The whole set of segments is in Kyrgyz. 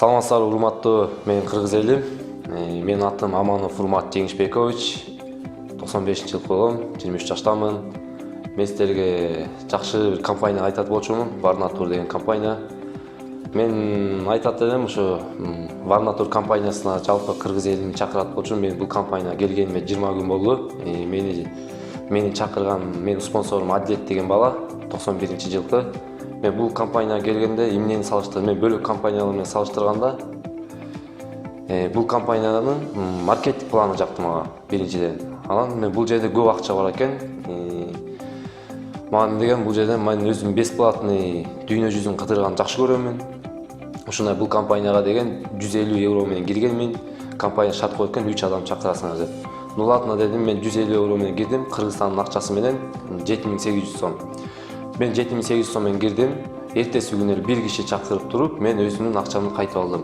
Саламатсыздарбы, урматтуу менин кыргыз элим. Менин атым Аманов Урмат Жеңишбекович. 95-жылы болгом, 23 жаштамын. Мен сиздерге жакшы бир компания айтат болчумун, Варнатур деген компания. Мен айтат элем, ушу Варнатур компаниясына жалпы кыргыз элин чакырат болчумун. Мен бул компанияга келгениме 20 күн болду. Мени чакырган менин спонсорум Адилет деген бала 91-жылкы. Мен бул компанияга келгенде эмнени салыштырдым? Мен бөлөк компаниялар менен салыштырганда бул компаниянын маркетинг планы жакты мага биринчиден. Анан мен бул жерде көп акча бар экен. Мага деген бул жерден мен өзүм бесплатный дүйнө жүзүн кыдырганды жакшы көрөмүн. Ушундай бул компанияга деген 150 евро менен киргенмин. Компания шарт коюп экен 3 адам чакырасыңар деп. Ну ладно дедим, мен 150 евро менен кирдим. Кыргызстандын акчасы менен 7800 сом. Мен 7800 сом менен кирдим. Эртеси күнү бир киши чакырып туруп, мен өзүмдүн акчамды кайтып алдым.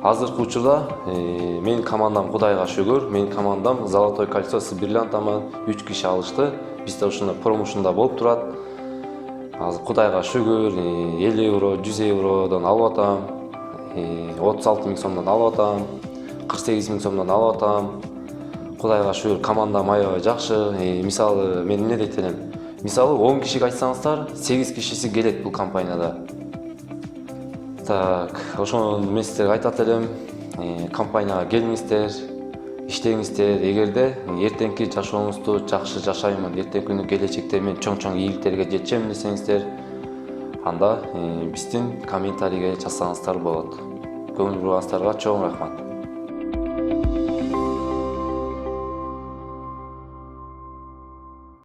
Азыркы учурда менин командам, Кудайга шүгүр, менин командам Золотой кольцо с бриллиантами 3 киши алышты. Бизде ушундай промоушнда болуп турат. Азыр Кудайга шүгүр, 50 евро, 100 евродон алып атам. 36 000 сомдон алып атам. 48 000 сомдон алып атам. Кудайга шүгүр, командам аябай жакшы. Мисалы, мен эмне дейт элем? Мисалы 10 кишиге айтсаңыздар, 8 кишиси келет бул компанияда. Так, ошону мен сиздерге айтат элем, компанияга келиңиздер, иштеңиздер. Эгерде эртеңки жашооңузду жакшы жашаймын, эртеңки күнү келечекте мен чоң ийгиликтерге жетчем десеңиздер, анда биздин комментарийге жазсаңыздар болот. Көңүл бурганыңыздарга чоң рахмат.